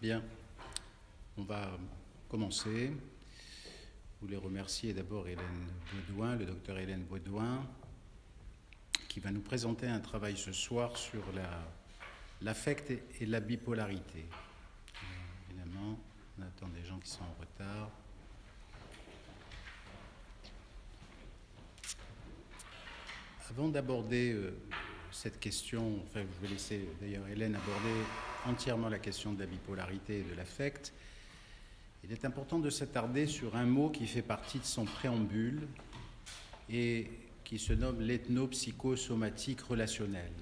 Bien, on va commencer. Je voulais remercier d'abord Hélène Baudouin, le docteur Hélène Baudouin, qui va nous présenter un travail ce soir sur l'affect et la bipolarité. Évidemment, on attend des gens qui sont en retard. Avant d'aborder cette question, enfin, je vais laisser d'ailleurs Hélène aborder entièrement la question de la bipolarité et de l'affect. Il est important de s'attarder sur un mot qui fait partie de son préambule et qui se nomme l'ethnopsychosomatique relationnelle.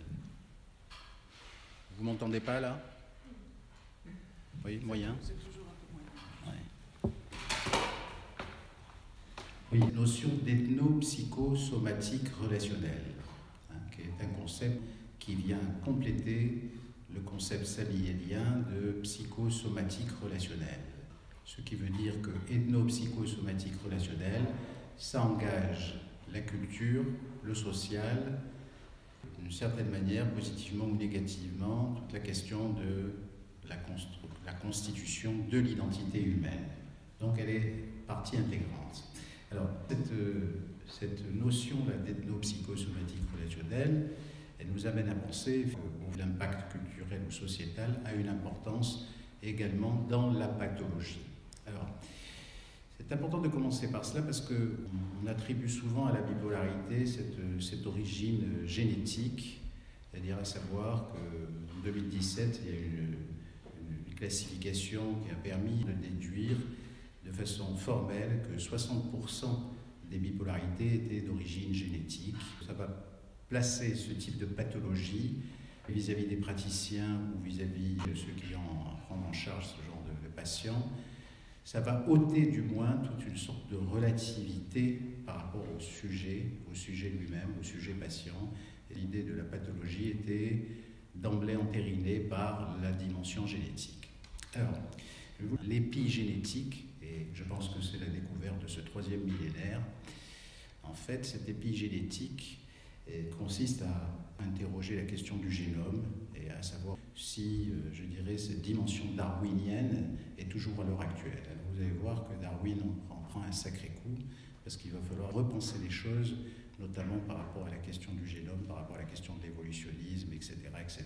Vous m'entendez pas là? Oui, moyen. Ouais. Oui, notion d'ethnopsychosomatique relationnelle, qui est un concept qui vient compléter le concept saliélien de psychosomatique relationnelle. Ce qui veut dire que ethnopsychosomatique relationnelle, ça engage la culture, le social, d'une certaine manière, positivement ou négativement, toute la question de la constitution de l'identité humaine. Donc elle est partie intégrante. Alors, cette notion-là d'ethnopsychosomatique relationnelle, elle nous amène à penser que l'impact culturel ou sociétal a une importance également dans la pathologie. Alors, c'est important de commencer par cela parce qu'on attribue souvent à la bipolarité cette origine génétique, c'est-à-dire à savoir qu'en 2017, il y a une classification qui a permis de déduire de façon formelle que 60% des bipolarités étaient d'origine génétique. Ça va placer ce type de pathologie vis-à-vis des praticiens ou vis-à-vis de ceux qui prennent en charge ce genre de patients. Ça va ôter du moins toute une sorte de relativité par rapport au sujet lui-même, au sujet patient. Et l'idée de la pathologie était d'emblée entérinée par la dimension génétique. Alors, l'épigénétique, et je pense que c'est la découverte de ce troisième millénaire, en fait, cette épigénétique consiste à interroger la question du génome et à savoir si, je dirais, cette dimension darwinienne est toujours à l'heure actuelle. Alors vous allez voir que Darwin en prend un sacré coup parce qu'il va falloir repenser les choses, notamment par rapport à la question du génome, par rapport à la question de l'évolutionnisme, etc., etc.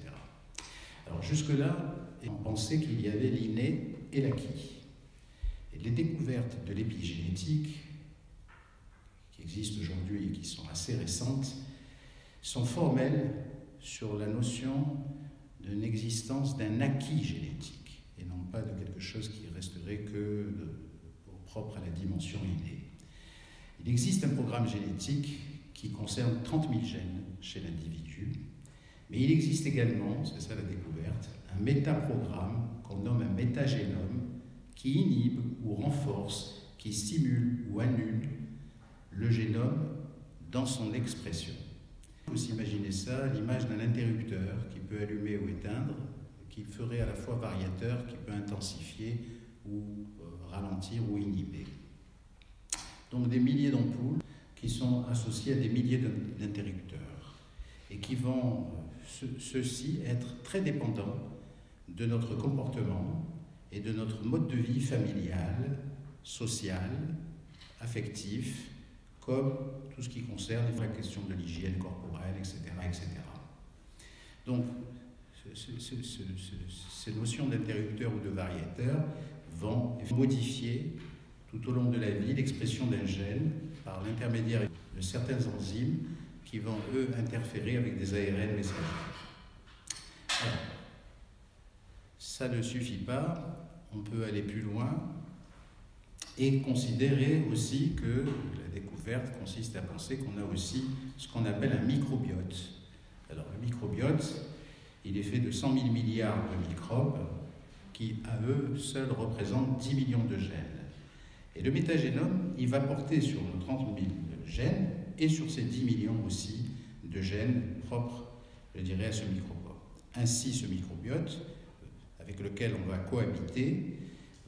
Alors jusque-là, on pensait qu'il y avait l'inné et l'acquis. Et les découvertes de l'épigénétique, qui existent aujourd'hui et qui sont assez récentes, sont formelles sur la notion d'une existence d'un acquis génétique, et non pas de quelque chose qui resterait propre à la dimension innée. Il existe un programme génétique qui concerne 30 000 gènes chez l'individu, mais il existe également, c'est ça la découverte, un métaprogramme qu'on nomme un métagénome qui inhibe ou renforce, qui stimule ou annule le génome dans son expression. Il faut s'imaginer ça à l'image d'un interrupteur qui peut allumer ou éteindre, qui ferait à la fois variateur, qui peut intensifier ou ralentir ou inhiber. Donc des milliers d'ampoules qui sont associées à des milliers d'interrupteurs et qui vont, ceux-ci, être très dépendants de notre comportement et de notre mode de vie familial, social, affectif, comme tout ce qui concerne la question de l'hygiène corporelle, etc., etc. Donc, ces notions d'interrupteur ou de variateur vont modifier tout au long de la vie l'expression d'un gène par l'intermédiaire de certaines enzymes qui vont, eux, interférer avec des ARN messagers. Alors, ça ne suffit pas, on peut aller plus loin et considérer aussi que la découverte consiste à penser qu'on a aussi ce qu'on appelle un microbiote. Alors le microbiote, il est fait de 100 000 milliards de microbes qui, à eux seuls, représentent 10 millions de gènes. Et le métagénome, il va porter sur nos 30 000 gènes et sur ces 10 millions aussi de gènes propres, je dirais, à ce microbiote. Ainsi, ce microbiote, avec lequel on va cohabiter,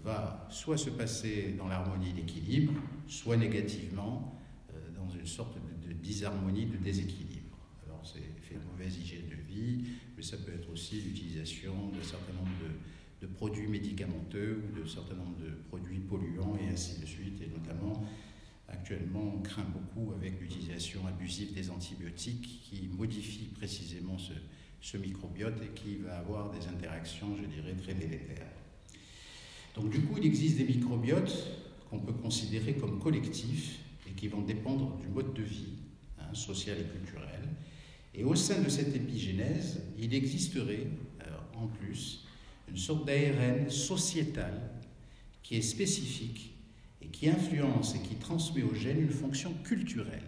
va soit se passer dans l'harmonie et l'équilibre, soit négativement dans une sorte de disharmonie, de déséquilibre. Alors c'est fait de mauvaise hygiène de vie, mais ça peut être aussi l'utilisation d'un certain nombre de produits médicamenteux ou de certain nombre de produits polluants et ainsi de suite. Et notamment, actuellement, on craint beaucoup avec l'utilisation abusive des antibiotiques qui modifient précisément ce microbiote et qui va avoir des interactions, je dirais, très délétères. Donc du coup, il existe des microbiotes qu'on peut considérer comme collectifs et qui vont dépendre du mode de vie social et culturel. Et au sein de cette épigénèse, il existerait, en plus, une sorte d'ARN sociétal qui est spécifique et qui influence et qui transmet aux gènes une fonction culturelle.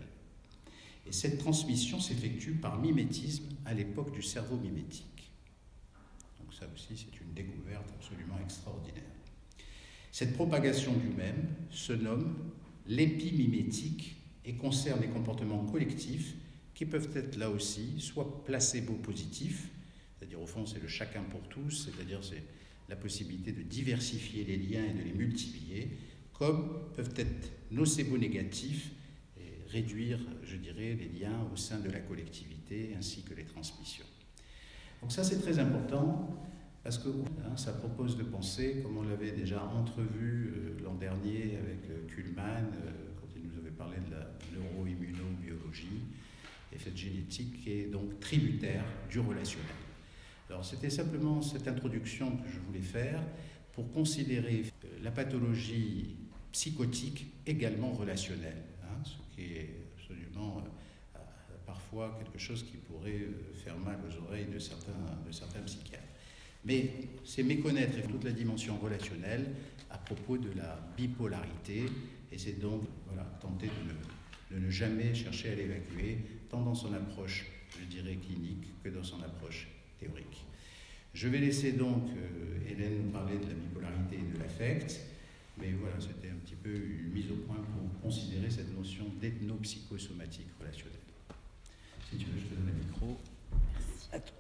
Et cette transmission s'effectue par mimétisme à l'époque du cerveau mimétique. Donc ça aussi, c'est une découverte absolument extraordinaire. Cette propagation du même se nomme l'épimimétique et concerne les comportements collectifs qui peuvent être là aussi soit placebo-positifs, c'est-à-dire au fond c'est le chacun pour tous, c'est-à-dire c'est la possibilité de diversifier les liens et de les multiplier, comme peuvent être nocebo-négatifs et réduire, je dirais, les liens au sein de la collectivité ainsi que les transmissions. Donc ça c'est très important parce que ça propose de penser, comme on l'avait déjà entrevu l'an dernier avec Kuhlmann, quand il nous avait parlé de la neuroimmunobiologie, et cette génétique qui est donc tributaire du relationnel. Alors c'était simplement cette introduction que je voulais faire pour considérer la pathologie psychotique également relationnelle, ce qui est absolument parfois quelque chose qui pourrait faire mal aux oreilles de certains psychiatres. Mais c'est méconnaître toute la dimension relationnelle à propos de la bipolarité, et c'est donc tenter de ne jamais chercher à l'évacuer, tant dans son approche, je dirais, clinique, que dans son approche théorique. Je vais laisser donc Hélène nous parler de la bipolarité et de l'affect, mais voilà, c'était un petit peu une mise au point pour considérer cette notion d'ethnopsychosomatique relationnelle. Si tu veux, je te donne le micro. Merci à toi.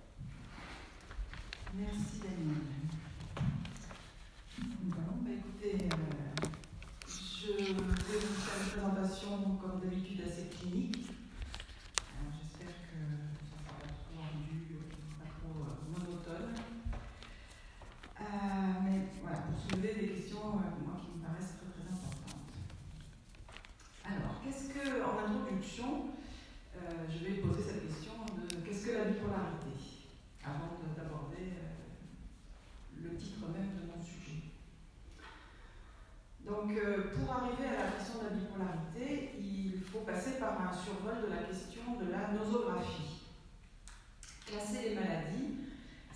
Merci Daniel. Bon, écoutez, je vais vous faire une présentation comme d'habitude assez clinique. Alors, j'espère que ça ne sera pas trop rendu, pas trop monotone. Mais voilà, pour soulever des questions moi, qui me paraissent très très importantes. Alors, en introduction, je vais poser cette question de qu'est-ce que la bipolarité, avant d'aborder le titre même de mon sujet. Donc, pour arriver à la question de la bipolarité, il faut passer par un survol de la question de la nosographie. Classer les maladies,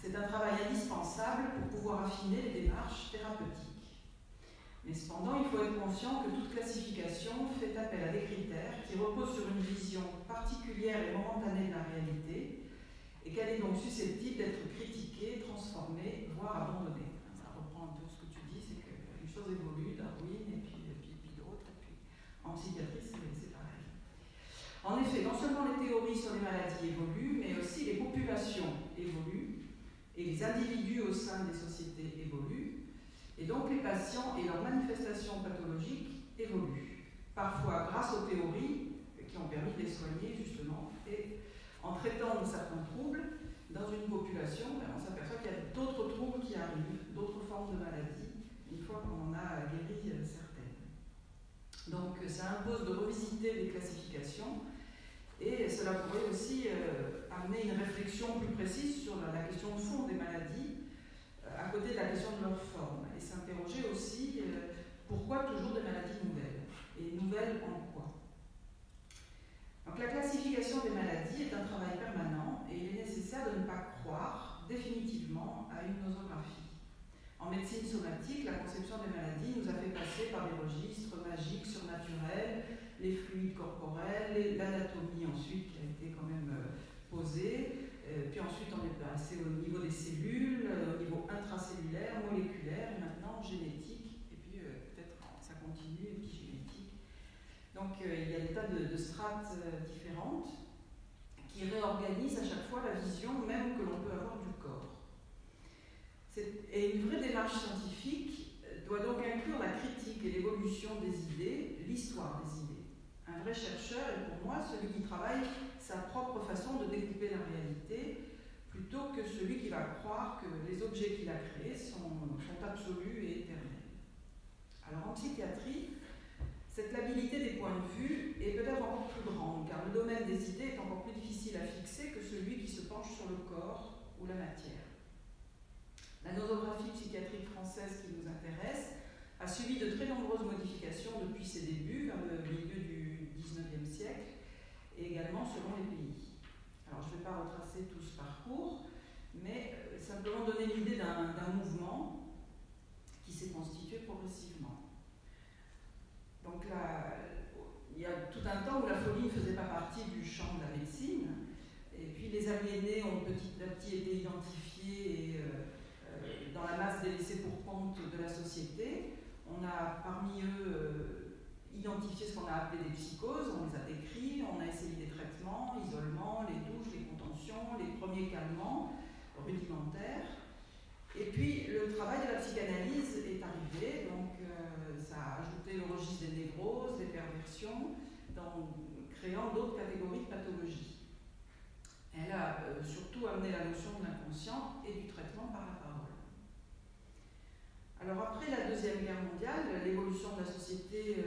c'est un travail indispensable pour pouvoir affiner les démarches thérapeutiques. Mais cependant, il faut être conscient que toute classification fait appel à des critères qui reposent sur une vision particulière et momentanée de la réalité, et qu'elle est donc susceptible d'être critiquée, transformée, voire abandonnée. Ça reprend un peu ce que tu dis, c'est qu'une chose évolue, Darwin, et puis d'autres, et puis en psychiatrie, c'est pareil. En effet, non seulement les théories sur les maladies évoluent, mais aussi les populations évoluent, et les individus au sein des sociétés évoluent, et donc les patients et leurs manifestations pathologiques évoluent, parfois grâce aux théories qui ont permis de les soigner justement, et en traitant certains troubles dans une population, on s'aperçoit qu'il y a d'autres troubles qui arrivent, d'autres formes de maladies, une fois qu'on en a guéri certaines. Donc ça impose de revisiter les classifications, et cela pourrait aussi amener une réflexion plus précise sur la question de fond des maladies, à côté de la question de leur forme, et s'interroger aussi pourquoi toujours des maladies nouvelles, et nouvelles en quoi. Donc la classification des maladies est un travail permanent et il est nécessaire de ne pas croire définitivement à une nosographie. En médecine somatique, la conception des maladies nous a fait passer par des registres magiques, surnaturels, les fluides corporels, l'anatomie ensuite qui a été quand même posée, puis ensuite on est passé au niveau des cellules, au niveau intracellulaire, moléculaire, et maintenant génétique, et puis peut-être ça continue, épigénétique. Donc il y a des tas de strates différentes qui réorganisent à chaque fois la vision même que l'on peut avoir du corps. Et une vraie démarche scientifique doit donc inclure la critique et l'évolution des idées, l'histoire des idées. Un vrai chercheur est pour moi celui qui travaille sa propre façon de découper la réalité plutôt que que celui qui va croire que les objets qu'il a créés sont absolus et éternels. Alors en psychiatrie, cette labilité des points de vue est peut-être encore plus grande, car le domaine des idées est encore plus difficile à fixer que celui qui se penche sur le corps ou la matière. La nosographie psychiatrique française qui nous intéresse a subi de très nombreuses modifications depuis ses débuts, vers le milieu du XIXe siècle, et également selon les pays. Alors je ne vais pas retracer tout ce parcours, mais simplement donner l'idée d'un mouvement qui s'est constitué progressivement. Donc là, il y a tout un temps où la folie ne faisait pas partie du champ de la médecine, et puis les aliénés ont petit à petit été identifiés et, dans la masse des laissés pour compte de la société. On a parmi eux identifié ce qu'on a appelé des psychoses, on les a décrits, on a essayé des traitements, isolement, les douches, les contentions, les premiers calmants rudimentaires. Et puis le travail de la psychanalyse est arrivé, donc ça a ajouté le registre des névroses, des perversions, créant d'autres catégories de pathologies. Elle a surtout amené la notion de l'inconscient et du traitement par la parole. Alors après la Deuxième Guerre mondiale, l'évolution de la société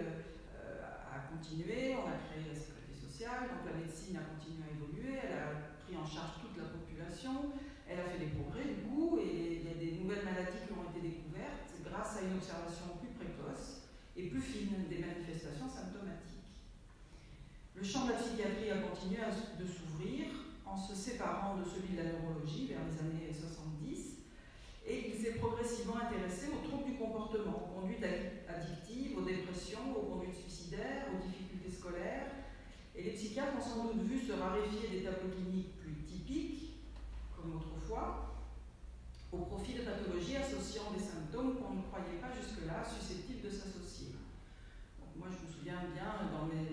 a continué, on a créé la sécurité sociale, donc la médecine a continué à évoluer, elle a pris en charge toute la population, elle a fait des progrès du coup, et il y a des nouvelles maladies qui ont été découvertes grâce à une observation plus précoce et plus fine des manifestations symptomatiques. Le champ de la psychiatrie a continué de s'ouvrir en se séparant de celui de la neurologie vers les années 70, et il s'est progressivement intéressé aux troubles du comportement, aux conduites addictives, aux dépressions, aux conduites suicidaires, aux difficultés scolaires. Et les psychiatres ont sans doute vu se raréfier des tableaux cliniques plus typiques, comme autrefois, au profit de pathologies associant des symptômes qu'on ne croyait pas jusque-là susceptibles de s'associer. Moi, je me souviens bien, dans mes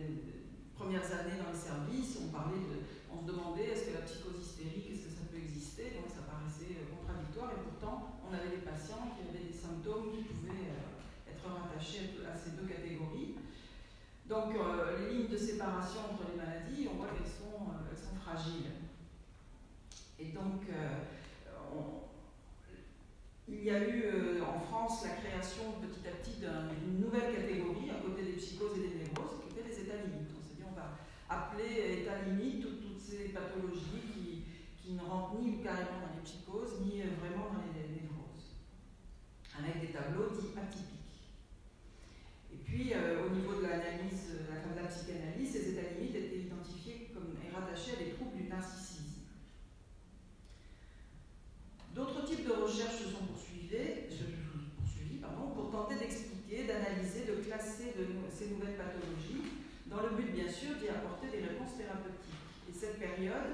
premières années dans les services, on se demandait est-ce que la psychose hystérique, est-ce que ça peut exister, donc ça paraissait contradictoire, et pourtant on avait des patients qui avaient des symptômes qui pouvaient être rattachés à ces deux catégories. Donc les lignes de séparation entre les maladies, on voit qu'elles sont fragiles. Et donc il y a eu en France la création petit à petit d'une nouvelle catégorie à côté des psychoses et des névroses, qui étaient les états limites. On s'est dit on va appeler états limites toutes ces pathologies qui ne rentrent ni carrément dans les psychoses, ni vraiment dans les névroses, avec des tableaux dits atypiques. Et puis au niveau de l'analyse, de la psychanalyse, ces états limites étaient identifiés et rattachés à des troubles du narcissisme. D'autres types de recherches se sont poursuivis pour tenter d'expliquer, d'analyser, de classer ces nouvelles pathologies, dans le but bien sûr d'y apporter des réponses thérapeutiques. Et cette période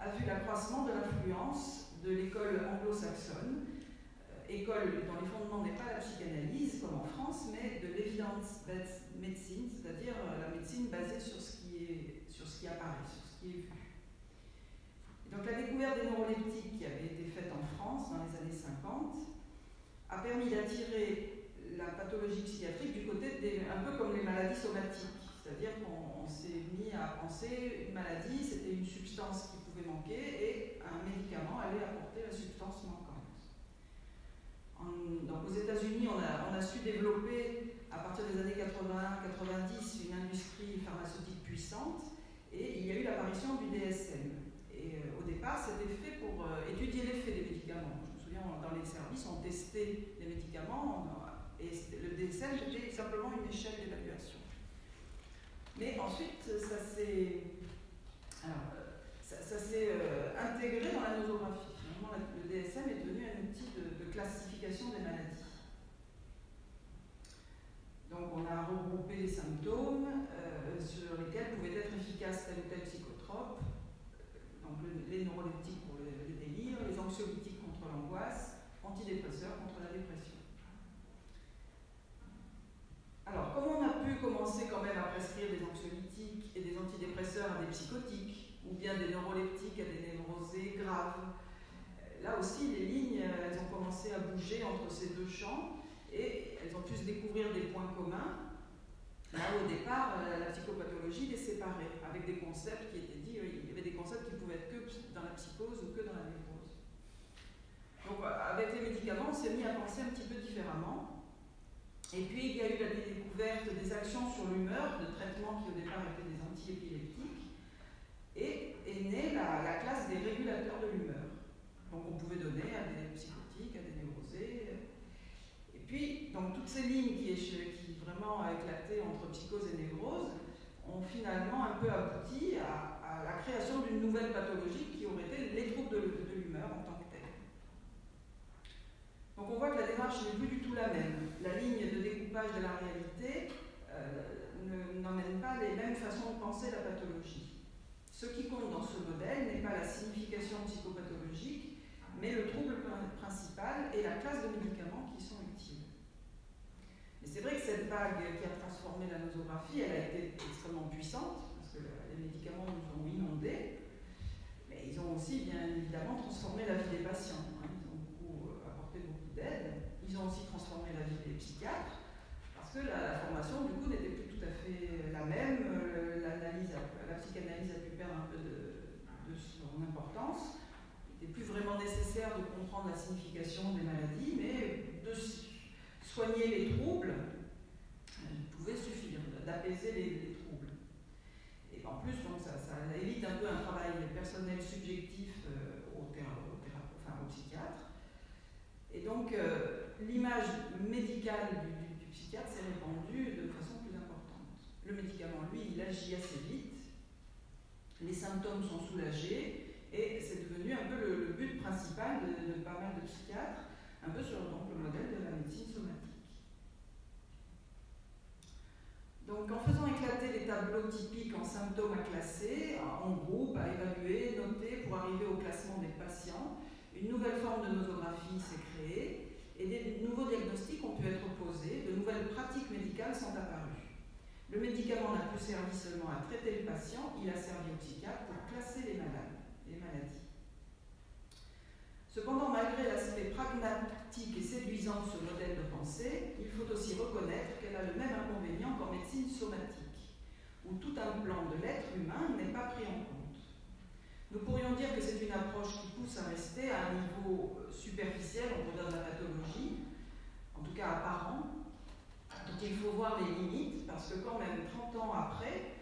a vu l'accroissement de l'influence de l'école anglo-saxonne, école dont les fondements n'est pas la psychanalyse comme en France, mais de l'evidence-based medicine, c'est-à-dire la médecine basée sur ce qui apparaît, sur ce qui est vu. Donc la découverte des neuroleptiques qui avait été faite en France dans les années 50 a permis d'attirer la pathologie psychiatrique du côté un peu comme les maladies somatiques, c'est-à-dire qu'on s'est mis à penser une maladie, c'était une substance qui pouvait manquer et un médicament allait apporter la substance manquante. Donc aux États-Unis, on a su développer à partir des années 80-90 une industrie pharmaceutique puissante et il y a eu l'apparition du DSM. Et au départ, c'était fait pour étudier l'effet des médicaments. Je me souviens, dans les services, on testait les médicaments et le DSM, c'était simplement une échelle d'évaluation. Mais ensuite, ça s'est intégré dans la nosographie. Finalement, le DSM est devenu un outil de classification des maladies. Donc, on a regroupé les symptômes sur lesquels pouvaient être efficaces tel ou tel psychotrope. Donc les neuroleptiques pour le délire, les anxiolytiques contre l'angoisse, antidépresseurs contre la dépression. Alors, comme on a pu commencer quand même à prescrire des anxiolytiques et des antidépresseurs à des psychotiques, ou bien des neuroleptiques à des névrosés graves, là aussi les lignes, elles ont commencé à bouger entre ces deux champs et elles ont pu se découvrir des points communs. Là, au départ, la psychopathologie les séparait avec des concepts qui étaient dits, il y avait des concepts qui pouvaient être que dans la psychose ou que dans la névrose. s'est mis à penser un petit peu différemment. Et puis il y a eu la découverte des actions sur l'humeur, de traitements qui au départ étaient des antiépileptiques, et est née la classe des régulateurs de l'humeur. Donc on pouvait donner à des psychotiques, à des névrosés. Et puis, donc toutes ces lignes qui vraiment a éclaté entre psychose et névrose ont finalement un peu abouti à la création d'une nouvelle pathologie qui aurait été les troubles de l'humeur en tant que tels. Donc on voit que la démarche n'est plus du tout la même. La ligne de découpage de la réalité n'emmène pas les mêmes façons de penser la pathologie. Ce qui compte dans ce modèle n'est pas la signification psychopathologique, mais le trouble principal et la classe de médicaments qui sont utiles. Mais c'est vrai que cette vague qui a transformé la nosographie, elle a été extrêmement puissante, parce que les médicaments nous ont inondés, mais ils ont aussi bien évidemment transformé la vie des patients. Ils ont apporté beaucoup d'aide. Ils ont aussi transformé la vie des psychiatres, parce que la formation du coup n'était plus tout à fait la même. La psychanalyse a pu perdre un peu de son importance. Il n'était plus vraiment nécessaire de comprendre la signification des maladies, mais de soigner les troubles pouvait suffire, d'apaiser les troubles. Et en plus, donc, ça évite un peu un travail personnel subjectif au psychiatre. Et donc, l'image médicale du psychiatre s'est répandue de façon plus importante. Le médicament, lui, il agit assez vite, les symptômes sont soulagés, et c'est devenu un peu le but principal de pas mal de psychiatres, un peu sur donc, le modèle de la médecine somatique. Donc en faisant éclater les tableaux typiques en symptômes à classer, en groupe, à évaluer, noter pour arriver au classement des patients, une nouvelle forme de nosographie s'est créée et des nouveaux diagnostics ont pu être posés, de nouvelles pratiques médicales sont apparues. Le médicament n'a plus servi seulement à traiter le patient, il a servi au psychiatre pour classer les maladies. Cependant, malgré l'aspect pragmatique et séduisant de ce modèle de pensée, il faut aussi reconnaître qu'elle a le même inconvénient qu'en médecine somatique, où tout un plan de l'être humain n'est pas pris en compte. Nous pourrions dire que c'est une approche qui pousse à rester à un niveau superficiel, on redonne la pathologie, en tout cas apparent. Donc il faut voir les limites, parce que quand même 30 ans après,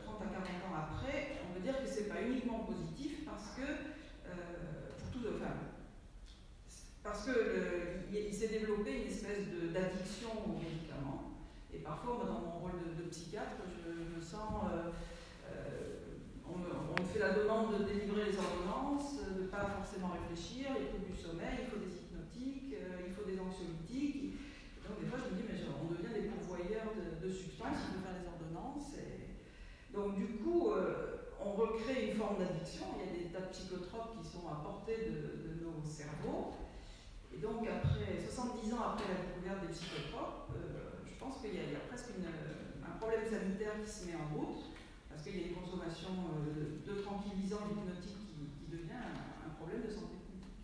30 à 40 ans après, on peut dire que ce n'est pas uniquement positif parce que il s'est développé une espèce d'addiction aux médicaments. Et parfois, moi, dans mon rôle de psychiatre, je me sens... on me fait la demande de délivrer les ordonnances, de ne pas forcément réfléchir, il faut du sommeil, il faut des hypnotiques, il faut des anxiolytiques. Donc des fois, je me dis, mais on devient des pourvoyeurs de substances, on peut faire des ordonnances. Donc du coup, on recrée une forme d'addiction. Il y a des tas de psychotropes qui sont à portée de nos cerveaux. Et donc, après 70 ans après la découverte des psychotropes, je pense qu'il y a presque un problème sanitaire qui se met en route, parce qu'il y a une consommation de tranquillisants hypnotiques qui devient un problème de santé publique.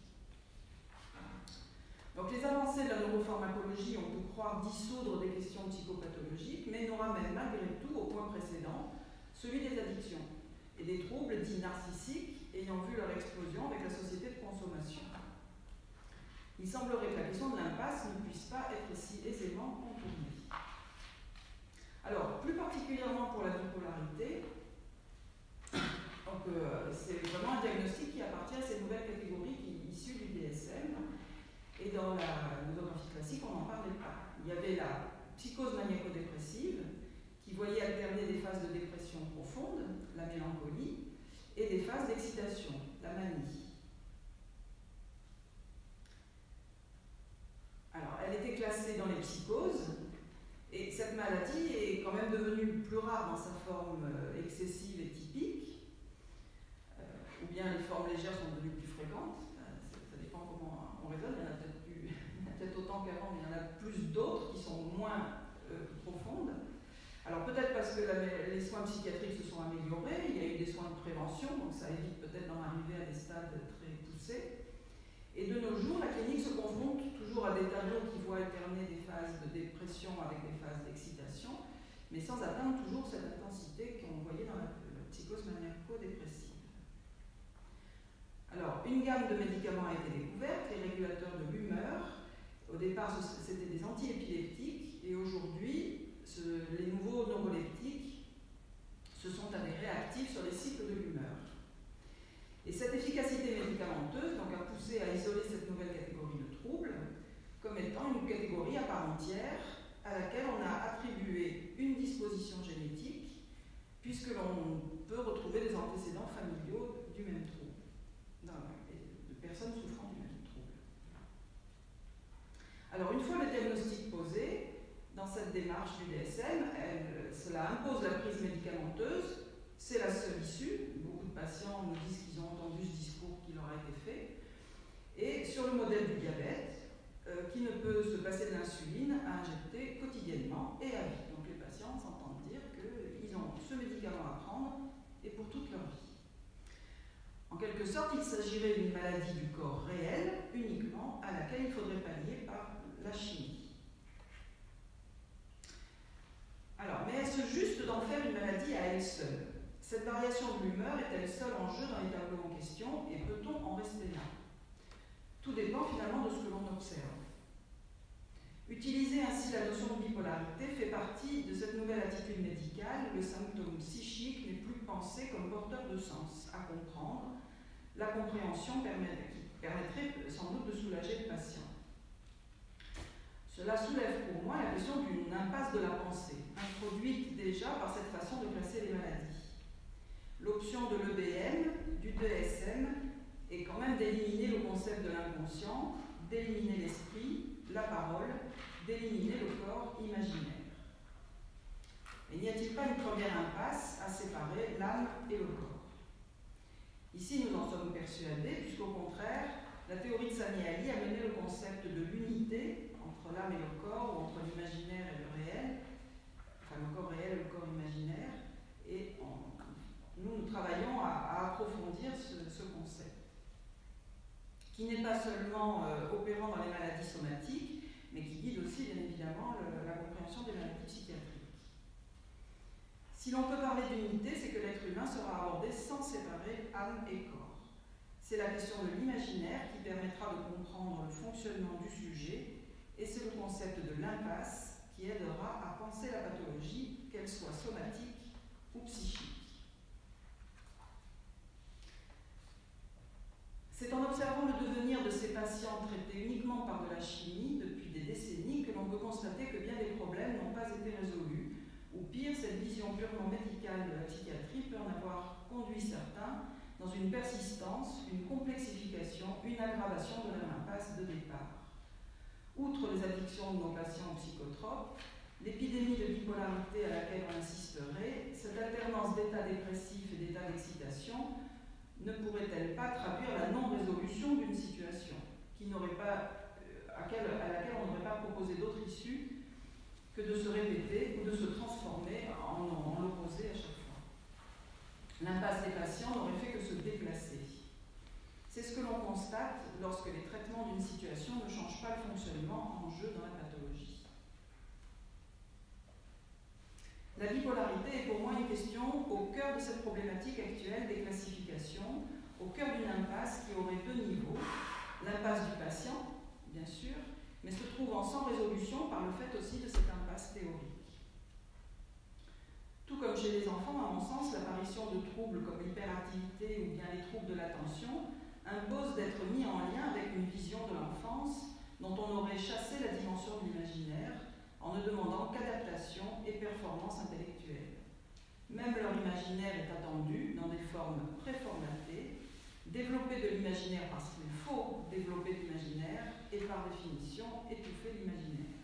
Donc, les avancées de la neuropharmacologie, on peut croire dissoudre des questions psychopathologiques, mais nous ramènent malgré tout au point précédent, celui des addictions et des troubles dits narcissiques ayant vu leur explosion avec la société de consommation. Il semblerait que la question de l'impasse ne puisse pas être si aisément contournée. Alors, plus particulièrement pour la bipolarité, c'est vraiment un diagnostic qui appartient à ces nouvelles catégories issues du DSM. Et dans la nosographie classique, on n'en parlait pas. Il y avait la psychose maniaco-dépressive, qui voyait alterner des phases de dépression profonde, la mélancolie, et des phases d'excitation, la manie. Alors, elle était classée dans les psychoses, et cette maladie est quand même devenue plus rare dans sa forme excessive et typique, ou bien les formes légères sont devenues plus fréquentes. Ça dépend comment on raisonne. Il y en a peut-être autant qu'avant, mais il y en a plus d'autres qui sont moins profondes. Alors peut-être parce que les soins psychiatriques se sont améliorés, il y a eu des soins de prévention, donc ça évite peut-être d'en arriver à des stades très poussés. Et de nos jours, la clinique se confronte toujours à des tableaux qui voient alterner des phases de dépression avec des phases d'excitation, mais sans atteindre toujours cette intensité qu'on voyait dans la psychose maniaco-dépressive. Alors, une gamme de médicaments a été découverte, les régulateurs de l'humeur, Au départ, c'était des antiépileptiques, et aujourd'hui, les nouveaux neuroleptiques se sont avérés actifs sur les cycles de l'humeur. Et cette efficacité médicamenteuse donc, a poussé à isoler cette nouvelle catégorie de troubles comme étant une catégorie à part entière à laquelle on a attribué une disposition génétique, puisque l'on peut retrouver des antécédents familiaux du même trouble, de personnes souffrant du même trouble. Alors, une fois le diagnostic posé, dans cette démarche du DSM, cela impose la prise médicamenteuse. C'est la seule issue. Beaucoup de patients nous disent qu'ils ont entendu ce discours qui leur a été fait. Et sur le modèle du diabète, qui ne peut se passer de l'insuline à injecter quotidiennement et à vie. Donc les patients s'entendent dire qu'ils ont ce médicament à prendre et pour toute leur vie. En quelque sorte, il s'agirait d'une maladie du corps réel uniquement à laquelle il faudrait pallier par la chimie. Alors, mais est-ce juste d'en faire une maladie à elle seule? Cette variation de l'humeur est-elle seule en jeu dans les tableaux en question et peut-on en rester là? Tout dépend finalement de ce que l'on observe. Utiliser ainsi la notion de bipolarité fait partie de cette nouvelle attitude médicale où le symptôme psychique n'est plus pensé comme porteur de sens à comprendre. La compréhension permettrait sans doute de soulager le patient. Cela soulève pour moi la question d'une impasse de la pensée, introduite déjà par cette façon de classer les maladies. L'option de l'EBM, du DSM, est quand même d'éliminer le concept de l'inconscient, d'éliminer l'esprit, la parole, d'éliminer le corps imaginaire. Et n'y a-t-il pas une première impasse à séparer l'âme et le corps? Ici, nous en sommes persuadés, puisqu'au contraire, la théorie de Samiali a mené le concept de l'unité entre l'âme et le corps, ou entre l'imaginaire et le réel, enfin le corps réel et le corps imaginaire, et nous travaillons à approfondir ce concept, qui n'est pas seulement opérant dans les maladies somatiques, mais qui guide aussi, bien évidemment, la compréhension des maladies psychiatriques. Si l'on peut parler d'unité, c'est que l'être humain sera abordé sans séparer âme et corps. C'est la question de l'imaginaire qui permettra de comprendre le fonctionnement du sujet, et c'est le concept de l'impasse qui aidera à penser la pathologie, qu'elle soit somatique ou psychique. C'est en observant le devenir de ces patients traités uniquement par de la chimie depuis des décennies que l'on peut constater que bien des problèmes n'ont pas été résolus, ou pire, cette vision purement médicale de la psychiatrie peut en avoir conduit certains dans une persistance, une complexification, une aggravation de leur impasse de départ. Outre les addictions de nos patients psychotropes, l'épidémie de bipolarité à laquelle on insisterait, cette alternance d'état dépressif et d'état d'excitation, ne pourrait-elle pas traduire la non-résolution d'une situation qui n'aurait pas, à laquelle on n'aurait pas proposé d'autre issue que de se répéter ou de se transformer en l'opposé à chaque fois? L'impasse des patients n'aurait fait que se déplacer. C'est ce que l'on constate lorsque les traitements d'une situation ne changent pas le fonctionnement en jeu dans la pathologie. La bipolarité est pour moi une question au cœur de cette problématique actuelle des classifications, au cœur d'une impasse qui aurait deux niveaux. L'impasse du patient, bien sûr, mais se trouvant sans résolution par le fait aussi de cette impasse théorique. Tout comme chez les enfants, à mon sens, l'apparition de troubles comme l'hyperactivité ou bien les troubles de l'attention impose d'être mis en lien avec une vision de l'enfance dont on aurait chassé la dimension de l'imaginaire en ne demandant qu'adaptation et performance intellectuelle. Même leur imaginaire est attendu dans des formes préformatées, développer de l'imaginaire parce qu'il faut développer de l'imaginaire et par définition étouffer l'imaginaire.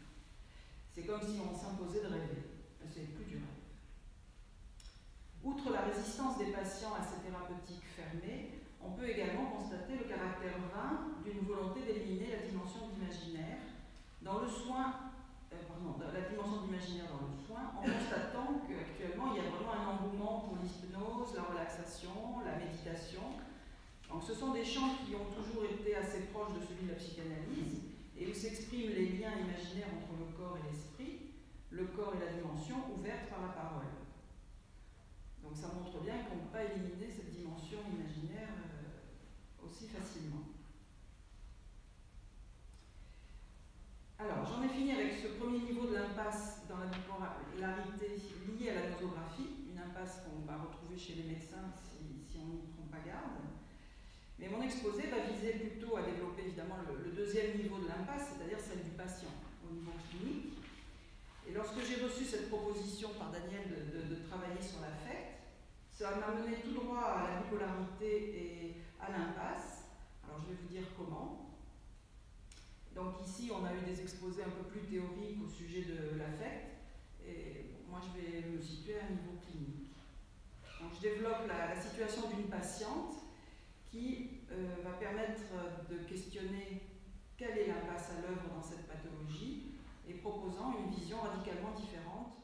C'est comme si on s'imposait de rêver, c'est plus du rêve. Outre la résistance des patients à ces thérapeutiques fermées, on peut également constater le caractère vain d'une volonté d'éliminer la dimension de l'imaginaire dans le soin, la dimension de l'imaginaire dans le soin, en constatant qu'actuellement il y a vraiment un engouement pour l'hypnose, la relaxation, la méditation. Donc ce sont des champs qui ont toujours été assez proches de celui de la psychanalyse et où s'expriment les liens imaginaires entre le corps et l'esprit, le corps et la dimension ouverte par la parole. Donc ça montre bien qu'on ne peut pas éliminer cette dimension imaginaire aussi facilement. l'impasse qu'on va retrouver chez les médecins si on n'y prend pas garde. Mais mon exposé va viser plutôt à développer évidemment le deuxième niveau de l'impasse, c'est-à-dire celle du patient, au niveau clinique. Et lorsque j'ai reçu cette proposition par Daniel de travailler sur l'affect, ça m'a mené tout droit à la bipolarité et à l'impasse. Alors je vais vous dire comment. Donc ici, on a eu des exposés un peu plus théoriques au sujet de l'affect, et moi je vais me situer à un niveau clinique. Donc je développe la situation d'une patiente qui va permettre de questionner quelle est l'impasse à l'œuvre dans cette pathologie et proposant une vision radicalement différente